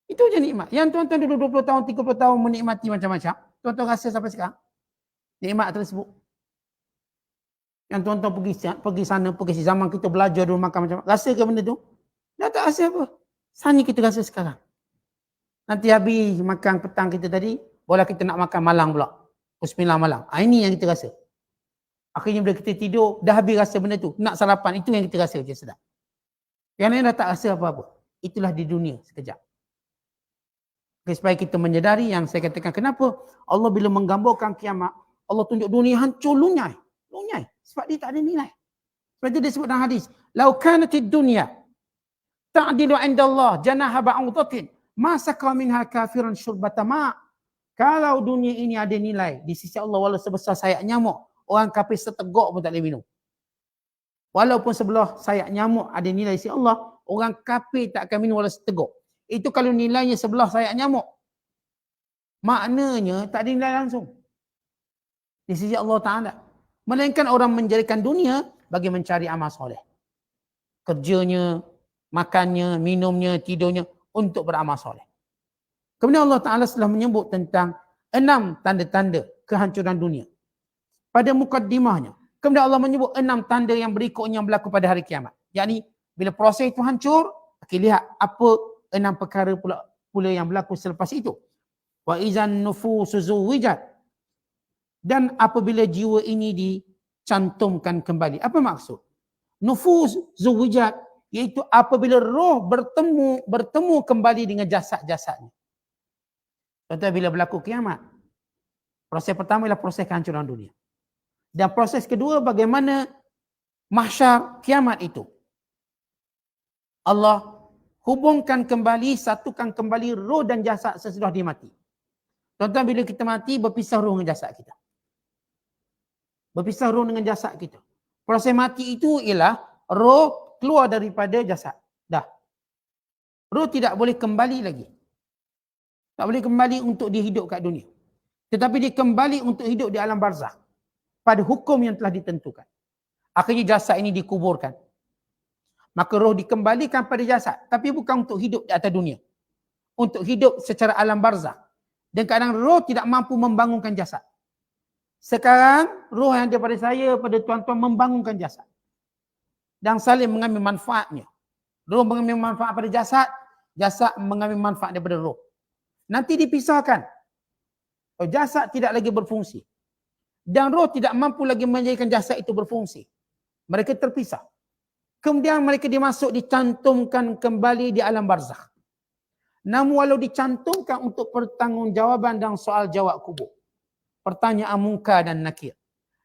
Itu je nikmat. Yang tuan-tuan dulu 20 tahun, 30 tahun menikmati macam-macam. Tuan-tuan rasa sampai sekarang. Nikmat tersebut. Yang tuan-tuan pergi sana, pergi zaman kita belajar dulu makan macam-macam. Rasa ke benda tu? Dah tak rasa apa. Sana kita rasa sekarang. Nanti habis makan petang kita tadi, boleh kita nak makan malam pula. Pukul 9 malam. Ini yang kita rasa. Akhirnya bila kita tidur, dah habis rasa benda tu. Nak sarapan, itu yang kita rasa je sedap. Yang lain dah tak rasa apa-apa. Itulah di dunia sekejap. Okay, supaya kita menyedari yang saya katakan, kenapa Allah bila menggambarkan kiamat, Allah tunjuk dunia hancur lunyai. Lunyai. Sebab dia tak ada nilai. Sebab itu dia sebut dalam hadis. Lau kanatid dunya ta'dilu indallah janaha ba'udatin ma saqa minha kafiran syurbata ma'. Kalau dunia ini ada nilai di sisi Allah walau sebesar sayap nyamuk, orang kafir seteguk pun tak boleh minum. Walaupun sebelah sayap nyamuk ada nilai di sisi Allah, orang kafir tak akan minum walau seteguk. Itu kalau nilainya sebelah sayap nyamuk. Maknanya tak ada nilai langsung di sisi Allah Ta'ala. Melainkan orang menjadikan dunia bagi mencari amal soleh. Kerjanya, makannya, minumnya, tidurnya untuk beramal soleh. Kemudian Allah Ta'ala setelah menyebut tentang 6 tanda-tanda kehancuran dunia. Pada mukaddimahnya. Kemudian Allah menyebut 6 tanda yang berikutnya yang berlaku pada hari kiamat. Yakni bila proses itu hancur, kita lihat apa 6 perkara pula yang berlaku selepas itu. Wa izan nufusu zuwijat. Dan apabila jiwa ini dicantumkan kembali. Apa maksud? Nufus zuwijat, iaitu apabila roh bertemu kembali dengan jasad-jasadnya. Contoh bila berlaku kiamat. Proses pertama ialah proses kehancuran dunia. Dan proses kedua bagaimana mahsyar kiamat itu. Allah hubungkan kembali, satukan kembali roh dan jasad sesudah dia mati. Tuan-tuan, bila kita mati, berpisah roh dengan jasad kita. Berpisah roh dengan jasad kita. Proses mati itu ialah roh keluar daripada jasad. Dah. Roh tidak boleh kembali lagi. Tak boleh kembali untuk dihidup kat dunia. Tetapi dia kembali untuk hidup di alam barzakh. Pada hukum yang telah ditentukan. Akhirnya jasad ini dikuburkan. Maka roh dikembalikan pada jasad. Tapi bukan untuk hidup di atas dunia. Untuk hidup secara alam barzakh. Dan kadang roh tidak mampu membangunkan jasad. Sekarang roh yang daripada saya, pada tuan-tuan membangunkan jasad. Dan saling mengambil manfaatnya. Roh mengambil manfaat pada jasad. Jasad mengambil manfaat daripada roh. Nanti dipisahkan. Jasad tidak lagi berfungsi. Dan roh tidak mampu lagi menjadikan jasad itu berfungsi. Mereka terpisah. Kemudian mereka dicantumkan kembali di alam barzakh. Namun walau dicantumkan untuk pertanggungjawaban dan soal jawab kubur. Pertanyaan munkar dan nakir.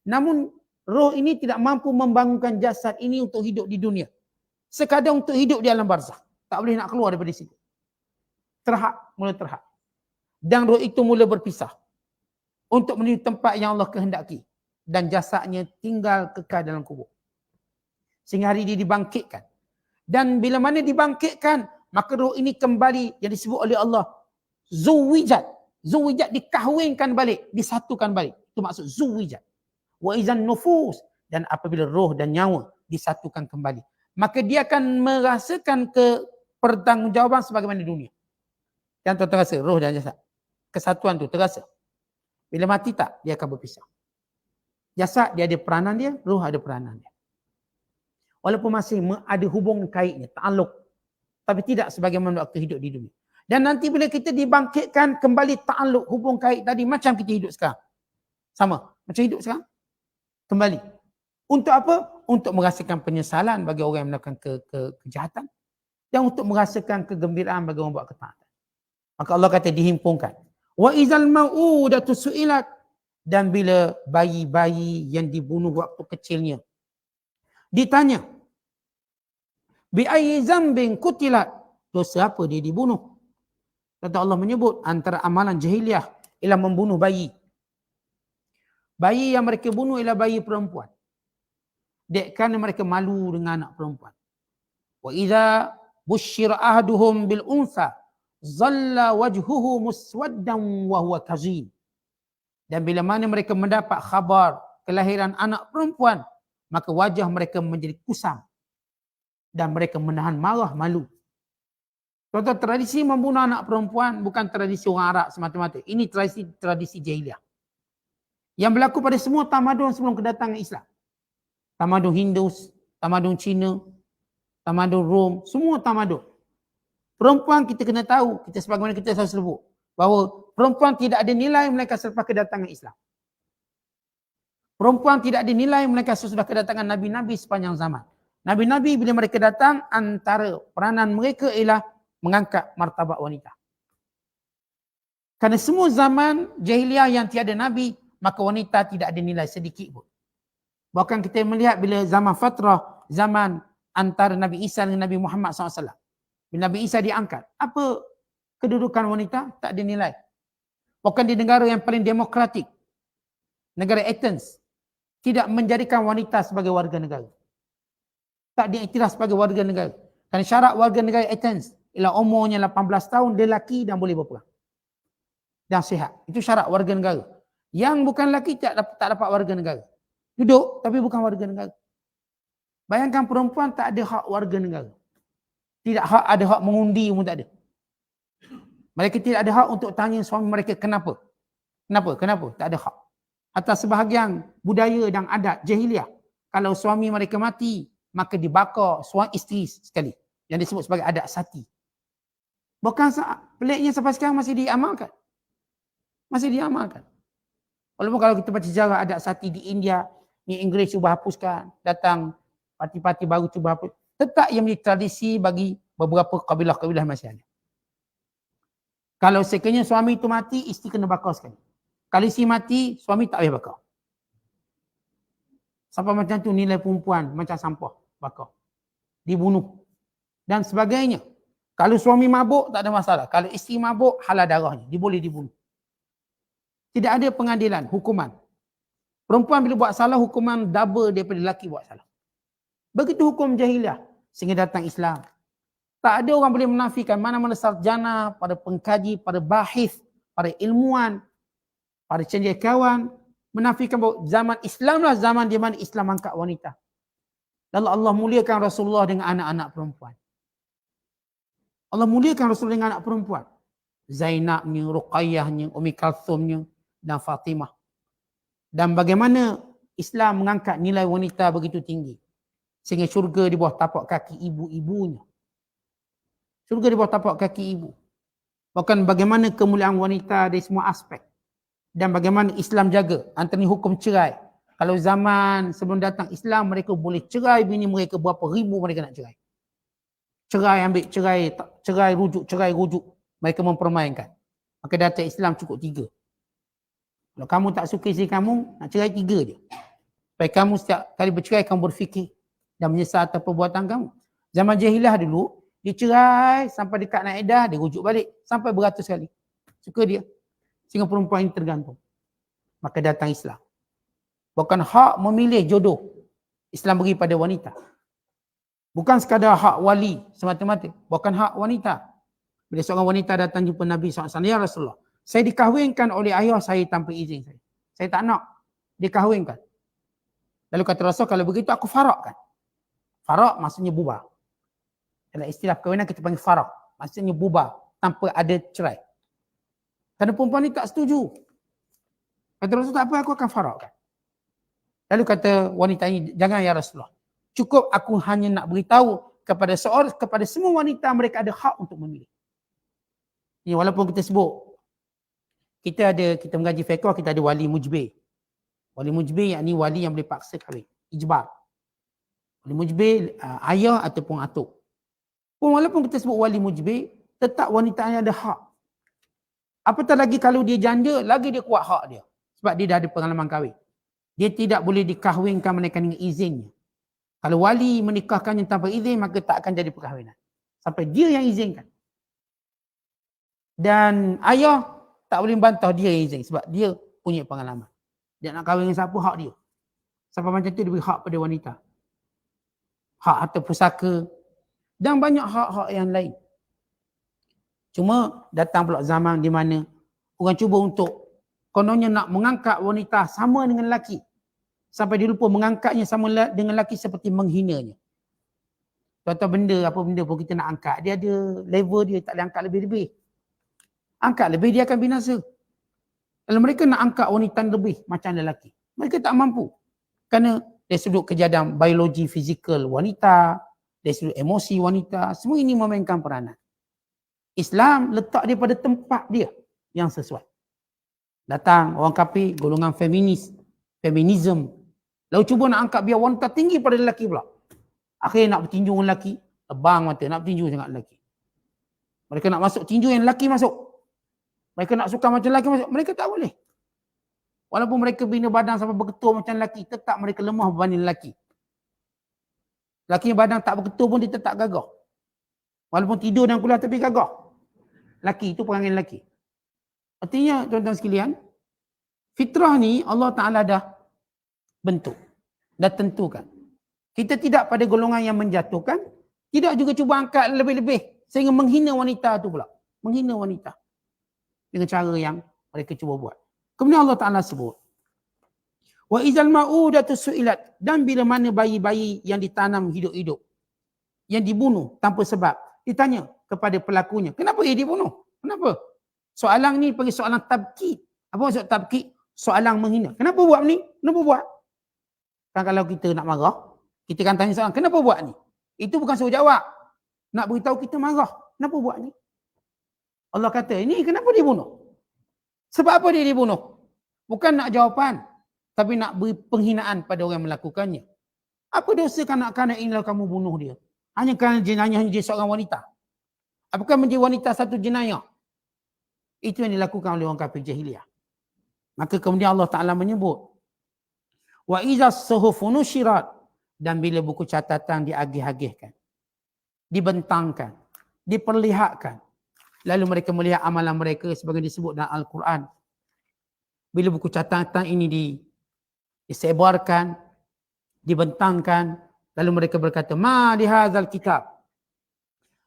Namun roh ini tidak mampu membangunkan jasad ini untuk hidup di dunia. Sekadar untuk hidup di alam barzakh. Tak boleh nak keluar daripada situ. Mula terhad. Dan roh itu mula berpisah. Untuk menuju tempat yang Allah kehendaki. Dan jasadnya tinggal kekal dalam kubur. Sehingga hari dia dibangkitkan. Dan bila mana dibangkitkan, maka roh ini kembali yang disebut oleh Allah. Zuwijat. Zuwijat dikahwinkan balik. Disatukan balik. Itu maksud zuwijat. Wa izan nufus. Dan apabila roh dan nyawa disatukan kembali. Maka dia akan merasakan pertanggungjawaban sebagaimana dunia. Yang tuan terasa, roh dan jasad. Kesatuan tu terasa. Bila mati tak, dia akan berpisah. Jasad dia ada peranan dia, roh ada peranan dia. Walaupun masih ada hubungan kaitnya, ta'aluk. Tapi tidak sebagaimana waktu hidup di dunia. Dan nanti bila kita dibangkitkan kembali ta'aluk, hubung kait tadi macam kita hidup sekarang. Sama, macam hidup sekarang. Kembali. Untuk apa? Untuk merasakan penyesalan bagi orang yang melakukan kejahatan. Dan untuk merasakan kegembiraan bagi orang buat ketaatan. Maka Allah kata dihimpunkan. Wa izal mau'udatu su'ilat. Dan bila bayi-bayi yang dibunuh waktu kecilnya ditanya, bi ayyi zambin kutilat, dosa apa dia dibunuh? Kata Allah menyebut antara amalan jahiliah ialah membunuh bayi. Bayi yang mereka bunuh ialah bayi perempuan. Dek kerana mereka malu dengan anak perempuan. Wa idza busyira ahaduhum bil unsa zalla wajhuhu muswaddan wa huwa kazim. Dan bila mana mereka mendapat khabar kelahiran anak perempuan, maka wajah mereka menjadi kusam. Dan mereka menahan marah, malu. Contoh tradisi membunuh anak perempuan bukan tradisi orang Arab semata-mata. Ini tradisi jahiliah. Yang berlaku pada semua tamadun sebelum kedatangan Islam. Tamadun Hindus, tamadun Cina, tamadun Rom, semua tamadun. Perempuan kita kena tahu, kita sebagaimana kita selalu sebut, bahawa perempuan tidak ada nilai melainkan selepas kedatangan Islam. Perempuan tidak ada nilai melainkan sesudah kedatangan Nabi-Nabi sepanjang zaman. Nabi-Nabi bila mereka datang, antara peranan mereka ialah mengangkat martabat wanita. Kerana semua zaman jahiliah yang tiada Nabi, maka wanita tidak ada nilai sedikit pun. Bahkan kita melihat bila zaman fatrah, zaman antara Nabi Isa dengan Nabi Muhammad SAW. Bila Nabi Isa diangkat, apa kedudukan wanita? Tak ada nilai. Bahkan di negara yang paling demokratik, negara Athens, tidak menjadikan wanita sebagai warga negara. Tak diiktiraf sebagai warga negara. Kerana syarat warga negara Athens ialah umurnya 18 tahun, dia lelaki dan boleh berperang. Dan sihat. Itu syarat warga negara. Yang bukan lelaki tak dapat warga negara. Duduk tapi bukan warga negara. Bayangkan perempuan tak ada hak warga negara. Tidak hak, ada hak mengundi pun tak ada. Mereka tidak ada hak untuk tanya suami mereka kenapa. Kenapa? Tak ada hak. Atas sebahagian budaya dan adat jahiliah, kalau suami mereka mati, maka dibakar suami isteri sekali. Yang disebut sebagai adat sati. Bukan peliknya sampai sekarang masih diamalkan. Walaupun kalau kita baca sejarah adat sati di India, ni Inggeris cuba hapuskan, datang parti-parti baru cuba hapus. Tetap yang menjadi tradisi bagi beberapa kabilah-kabilah masih ada. Kalau sekiranya suami itu mati, isteri kena bakar sekali. Kalau isteri mati, suami tak boleh bakar. Sampai macam tu nilai perempuan macam sampah, bakar. Dibunuh. Dan sebagainya. Kalau suami mabuk, tak ada masalah. Kalau isteri mabuk, halal darahnya. Dia boleh dibunuh. Tidak ada pengadilan, hukuman. Perempuan bila buat salah, hukuman double daripada lelaki buat salah. Begitu hukum jahiliah. Sehingga datang Islam. Tak ada orang boleh menafikan mana-mana sarjana, pada pengkaji, pada bahis, pada ilmuwan, pada cendekiawan, menafikan bahawa zaman Islam lah zaman di mana Islam angkat wanita. Lalu Allah muliakan Rasulullah dengan anak-anak perempuan. Allah muliakan Rasulullah dengan anak perempuan. Zainabnya, Ruqayyahnya, Ummi Kalthumnya dan Fatimah. Dan bagaimana Islam mengangkat nilai wanita begitu tinggi. Sehingga syurga di bawah tapak kaki ibu-ibunya. Syurga di bawah tapak kaki ibu. Bahkan bagaimana kemuliaan wanita dari semua aspek. Dan bagaimana Islam jaga antara hukum cerai. Kalau zaman sebelum datang Islam, mereka boleh cerai bini mereka berapa ribu mereka nak cerai. Cerai ambil cerai, cerai rujuk. Mereka mempermainkan. Maka datang Islam cukup 3. Kalau kamu tak suka isteri kamu, nak cerai 3 je. Supaya kamu setiap kali bercerai, kamu berfikir dan menyesal atas perbuatan kamu. Zaman jahiliah dulu, dia cerai sampai dekat nak iddah, dia rujuk balik. Sampai beratus kali. Suka dia. Sehingga perempuan ini tergantung. Maka datang Islam. Bukan hak memilih jodoh. Islam beri pada wanita. Bukan sekadar hak wali semata-mata. Bukan hak wanita. Bila seorang wanita datang jumpa Nabi SAW, ya Rasulullah, saya dikahwinkan oleh ayah saya tanpa izin saya. Saya tak nak dikahwinkan. Lalu kata Rasul, kalau begitu aku farakkan. Farak maksudnya bubar. Dalam istilah perkahwinan kita panggil farak. Maksudnya bubar tanpa ada cerai. Kerana perempuan ni tak setuju. Kata Rasul, tak apa, aku akan farakkan. Lalu kata wanita ini, jangan ya Rasulullah. Cukup aku hanya nak beritahu kepada semua wanita mereka ada hak untuk memilih. Ini walaupun kita sebut, kita mengaji fiqh, kita ada wali mujbir. Wali mujbir yakni wali yang boleh paksa kahwin. Ijbar. Wali mujbir, ayah ataupun atuk. Walaupun kita sebut wali mujbir, tetap wanita yang ada hak. Apatah lagi kalau dia janda, lagi dia kuat hak dia. Sebab dia dah ada pengalaman kahwin. Dia tidak boleh dikahwinkan melainkan dengan izinnya. Kalau wali menikahkannya tanpa izin, maka tak akan jadi perkahwinan. Sampai dia yang izinkan. Dan ayah tak boleh bantah dia yang izin sebab dia punya pengalaman. Dia nak kahwin dengan siapa, hak dia. Sampai macam tu dia beri hak pada wanita. Hak harta pusaka dan banyak hak-hak yang lain. Cuma datang pula zaman di mana orang cuba untuk kononnya nak mengangkat wanita sama dengan lelaki. Sampai dia lupa mengangkatnya sama dengan lelaki seperti menghinanya. Tuan-tuan apa benda pun kita nak angkat, dia ada level dia, tak boleh angkat lebih-lebih. Angkat lebih dia akan binasa. Kalau mereka nak angkat wanita lebih macam lelaki, mereka tak mampu. Kerana dari sudut kejadian biologi fizikal wanita, dari sudut emosi wanita, semua ini memainkan peranan. Islam letak dia pada tempat dia yang sesuai. Datang orang kafir, golongan feminism. Lalu cuba nak angkat biar wanita tinggi pada lelaki pula. Akhirnya nak bertinju dengan lelaki, tebang mata, nak bertinju dengan lelaki. Mereka nak masuk tinju yang lelaki masuk. Mereka nak suka macam lelaki masuk. Mereka tak boleh. Walaupun mereka bina badan sampai berketul macam lelaki, tetap mereka lemah berbanding lelaki. Lelaki yang badan tak berketul pun dia tetap gagah. Walaupun tidur dan kuliah tapi gagah. Lelaki, itu perangai lelaki. Artinya tuan-tuan sekalian, fitrah ni Allah Ta'ala dah bentuk. Dah tentukan. Kita tidak pada golongan yang menjatuhkan, tidak juga cuba angkat lebih-lebih sehingga menghina wanita tu pula. Menghina wanita. Dengan cara yang mereka cuba buat. Kemudian Allah Ta'ala sebut, wa izal ma'udatu su'ilat, dan bila mana bayi-bayi yang ditanam hidup-hidup, yang dibunuh tanpa sebab, ditanya kepada pelakunya, kenapa ia dibunuh? Kenapa? Soalan ni panggil soalan tabkid. Apa maksud tabkid? Soalan menghina. Kenapa buat ni? Kenapa buat? Kan kalau kita nak marah, kita kan tanya soalan, kenapa buat ni? Itu bukan suruh jawab. Nak beritahu kita marah. Kenapa buat ni? Allah kata, ini kenapa dia bunuh? Sebab apa dia dibunuh? Bukan nak jawapan, tapi nak beri penghinaan pada orang yang melakukannya. Apa dosa kanak-kanak ini kalau kamu bunuh dia? Hanya kerana jenayah dia seorang wanita. Apakah menjadi wanita satu jenayah? Itu yang dilakukan oleh orang kafir jahiliyah. Maka kemudian Allah Ta'ala menyebut, wa izas suhufu nusyirat, dan bila buku catatan diagih-agihkan, dibentangkan, diperlihatkan, lalu mereka melihat amalan mereka sebagai disebut dalam Al-Quran. Bila buku catatan ini disebarkan, dibentangkan, lalu mereka berkata, ma lihadzal kitab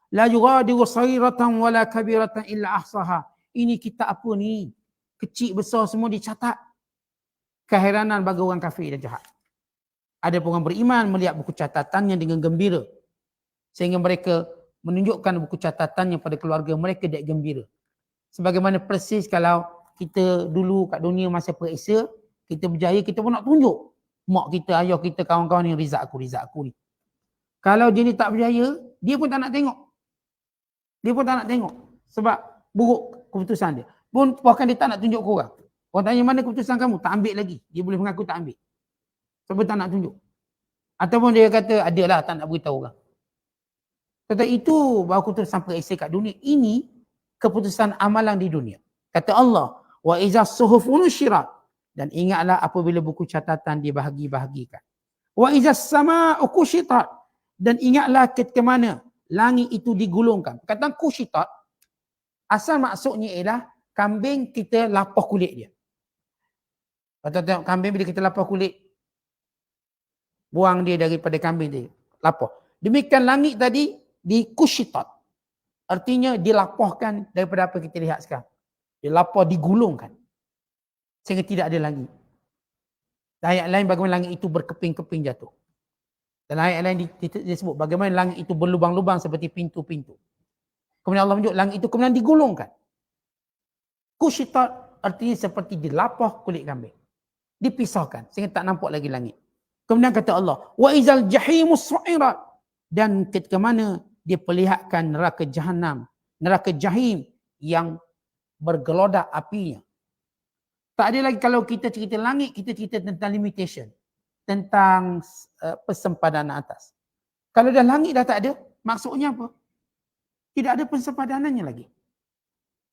la yughadiru saghiratan wala kabiratan illa ahsaha. Ini kitab apa ni? Kecil besar semua dicatat. Keheranan bagi orang kafir dan jahat. Ada pun orang beriman melihat buku catatannya dengan gembira. Sehingga mereka menunjukkan buku catatannya pada keluarga mereka dan gembira. Sebagaimana persis kalau kita dulu kat dunia masa periksa, kita berjaya, kita pun nak tunjuk. Mak kita, ayah kita, kawan-kawan ni result aku ni. Kalau dia ni tak berjaya, dia pun tak nak tengok. Dia pun tak nak tengok. Sebab buruk keputusan dia. Pun bahkan dia tak nak tunjuk korang. Orang tanya mana keputusan kamu? Tak ambil lagi. Dia boleh mengaku tak ambil. Sebab tak nak tunjuk. Ataupun dia kata, adalah tak nak beritahu orang. Tetapi itu baru keputusan periksa kat dunia. Ini keputusan amalan di dunia. Kata Allah, wa iza suhufu nusyirat. Dan ingatlah apabila buku catatan dibahagi-bahagikan. Wa iza sama'u kushitat. Dan ingatlah ketika mana langit itu digulungkan. Kata kushitat, asal maksudnya ialah kambing kita lapah kulit dia. Kalau tengok kambing bila kita lapah kulit, buang dia daripada kambing dia, lapah. Demikian langit tadi dikushitat. Artinya dilapahkan daripada apa kita lihat sekarang. Dilapah, digulungkan. Sehingga tidak ada lagi. Ayat lain bagaimana langit itu berkeping-keping jatuh. Dan ayat lain disebut bagaimana langit itu berlubang-lubang seperti pintu-pintu. Kemudian Allah menunjuk langit itu kemudian digulungkan. Kushitat artinya seperti dilapah kulit kambing. Dipisahkan sehingga tak nampak lagi langit. Kemudian kata Allah, wa izal jahimus su'irat. Dan ketika mana dia perlihatkan neraka Jahannam, neraka Jahim yang bergelodak apinya. Tak ada lagi kalau kita cerita langit, kita cerita tentang limitation, tentang persempadanan atas. Kalau dah langit dah tak ada, maksudnya apa? Tidak ada persempadanannya lagi.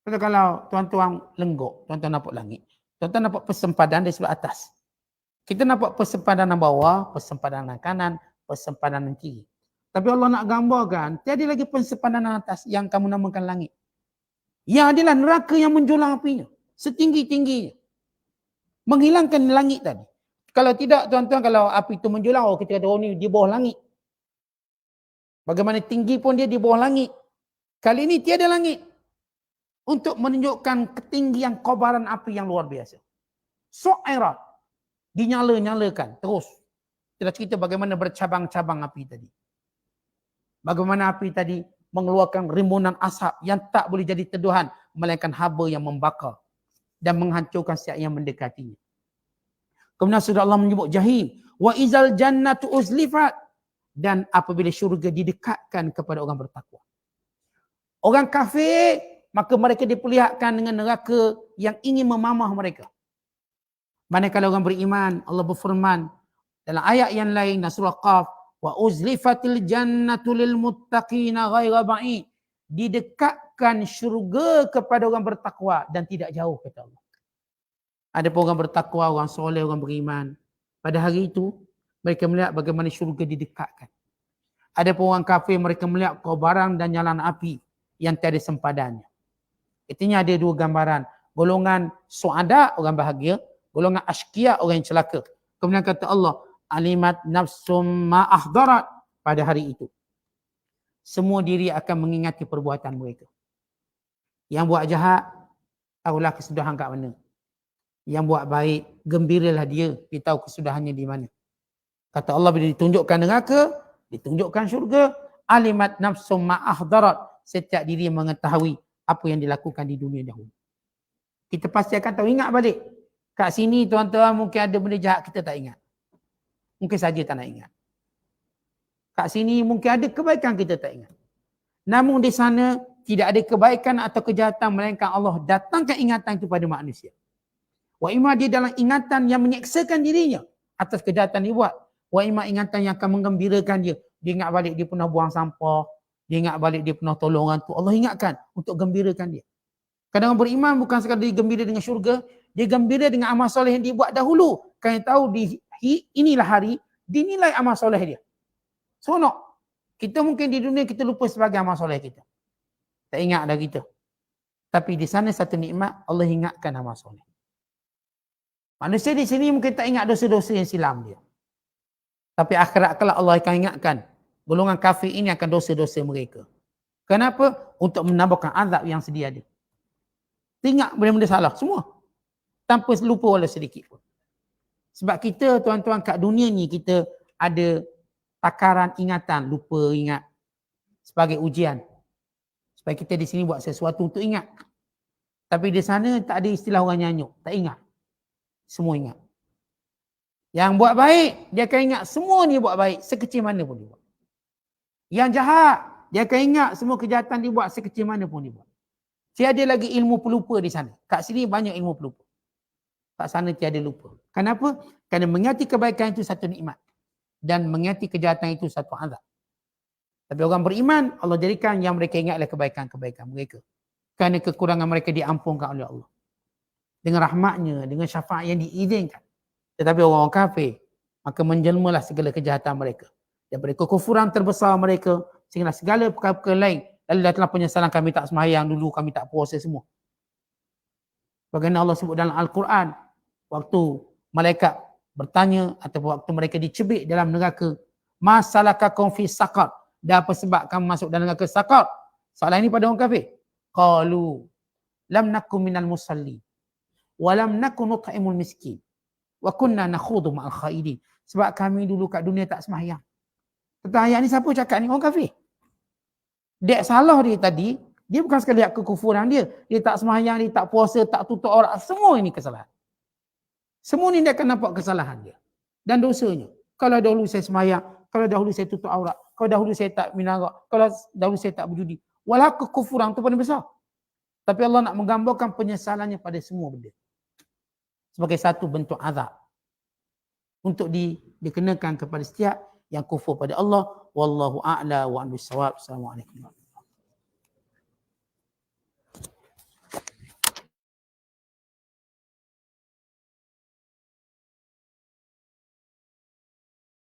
Kalau tuan-tuan lenggok, tuan-tuan nampak langit, tuan-tuan nampak persempadanan dari sebelah atas. Kita nampak persempadanan bawah, persempadanan kanan, persempadanan kiri. Tapi Allah nak gambarkan, tiada lagi persempadanan atas yang kamu namakan langit. Yang adalah neraka yang menjulang apinya. Setinggi-tingginya. Menghilangkan langit tadi. Kalau tidak tuan-tuan, kalau api itu menjulang, oh kita kata, oh ni di bawah langit. Bagaimana tinggi pun dia di bawah langit. Kali ini tiada langit. Untuk menunjukkan ketinggian kobaran api yang luar biasa. Su'irat. Dinyala-nyalakan terus. Kita cerita bagaimana bercabang-cabang api tadi. Bagaimana api tadi mengeluarkan rimbunan asap yang tak boleh jadi teduhan, melainkan haba yang membakar dan menghancurkan siapa yang mendekatinya. Kemudian sudah Allah menyebut jahim. Wa izal jannatu uzlifat. Dan apabila syurga didekatkan kepada orang bertakwa. Orang kafir, maka mereka diperlihatkan dengan neraka yang ingin memamah mereka. Manakala orang beriman, Allah berfirman dalam ayat yang lain, surah Qaf, wa uzlifatil jannatu lil muttaqina ghaira ba'id. Didekatkan syurga kepada orang bertakwa dan tidak jauh, kata Allah. Ada pun orang bertakwa, orang soleh, orang beriman. Pada hari itu, mereka melihat bagaimana syurga didekatkan. Ada pun orang kafir, mereka melihat kobaran dan nyalaan api yang tiada sempadannya. Artinya ada dua gambaran. Golongan suada, orang bahagia. Golongan ashqiya, orang yang celaka. Kemudian kata Allah, alimat nafsum ma'ahdarat. Pada hari itu, semua diri akan mengingati perbuatan mereka. Yang buat jahat, tahulah kesudahan kat mana. Yang buat baik, gembiralah dia, dia tahu kesudahannya di mana. Kata Allah, bila ditunjukkan neraka, ditunjukkan syurga, alimat nafsum ma'ahdarat. Setiap diri mengetahui apa yang dilakukan di dunia dahulu. Kita pasti akan tahu, ingat balik. Kat sini tuan-tuan mungkin ada benda jahat kita tak ingat. Mungkin saja tak nak ingat. Kat sini mungkin ada kebaikan kita tak ingat. Namun di sana tidak ada kebaikan atau kejahatan melainkan Allah datangkan ingatan itu pada manusia. Wa ima dia dalam ingatan yang menyeksakan dirinya atas kejahatan dia buat. Wa ima ingatan yang akan menggembirakan dia. Dia ingat balik dia pernah buang sampah. Dia ingat balik dia pernah tolong orang tu. Allah ingatkan untuk gembirakan dia. Kadang orang beriman bukan sekadar dia gembira dengan syurga. Dia gembira dengan amal soleh yang dia buat dahulu. Kerana tahu inilah hari dinilai amal soleh dia. Seronok. Kita mungkin di dunia kita lupa sebagai amal soleh kita. Tak ingat dah kita. Tapi di sana satu nikmat, Allah ingatkan amal soleh. Manusia di sini mungkin tak ingat dosa-dosa yang silam dia. Tapi akhirat kelak Allah akan ingatkan. Golongan kafir ini akan dosa-dosa mereka. Kenapa? Untuk menambahkan azab yang sedia ada. Ingat benda-benda salah semua. Tanpa lupa walau sedikit pun. Sebab kita tuan-tuan kat dunia ni kita ada takaran ingatan, lupa ingat sebagai ujian. Supaya kita di sini buat sesuatu untuk ingat. Tapi di sana tak ada istilah orang nyanyuk, tak ingat. Semua ingat. Yang buat baik, dia akan ingat semua ni buat baik, sekecil mana pun dia buat. Yang jahat, dia akan ingat semua kejahatan dia buat, sekecil mana pun dia buat. Tiada lagi ilmu pelupa di sana. Kat sini banyak ilmu pelupa. Kat sana tiada lupa. Kenapa? Kerana mengingati kebaikan itu satu nikmat. Dan mengingati kejahatan itu satu azab. Tapi orang beriman, Allah jadikan yang mereka ingat adalah kebaikan-kebaikan mereka. Kerana kekurangan mereka diampunkan oleh Allah. Dengan rahmatnya, dengan syafaat yang diizinkan. Tetapi orang-orang kafir, maka menjelmalah segala kejahatan mereka. Daripada kekufuran terbesar mereka, sehingga segala perkara-perkara lain. Lalu datanglah penyesalan, kami tak sembahyang dulu, kami tak puasa semua. Bagaimana Allah sebut dalam Al-Quran, waktu malaikat bertanya ataupun waktu mereka dicebik dalam neraka, ma salakakum fi saqar, dah apa sebab kamu masuk dalam neraka saqar? Soalan ini pada orang kafir. Qalu lam nakum minal musalli wa lam nakun nut'imul miskin wa kunna nakhudu ma'al khaidin. Sebab kami dulu kat dunia tak sembahyang. Tentang ayat ni siapa cakap ni? Orang kafir. Dia salah dia tadi, dia bukan sekadar kekufuran dia. Dia tak sembahyang, dia tak puasa, tak tutup aurat. Semua ini kesalahan. Semua ni dia akan nampak kesalahan dia. Dan dosanya. Kalau dahulu saya sembahyang, kalau dahulu saya tutup aurat, kalau dahulu saya tak minum arak, kalau dahulu saya tak berjudi. Walau kekufuran itu paling besar. Tapi Allah nak menggambarkan penyesalannya pada semua benda. Sebagai satu bentuk azab. Untuk dikenakan kepada setiap yang kufur pada Allah. Wallahu a'la wa anbis sawab. Assalamualaikum.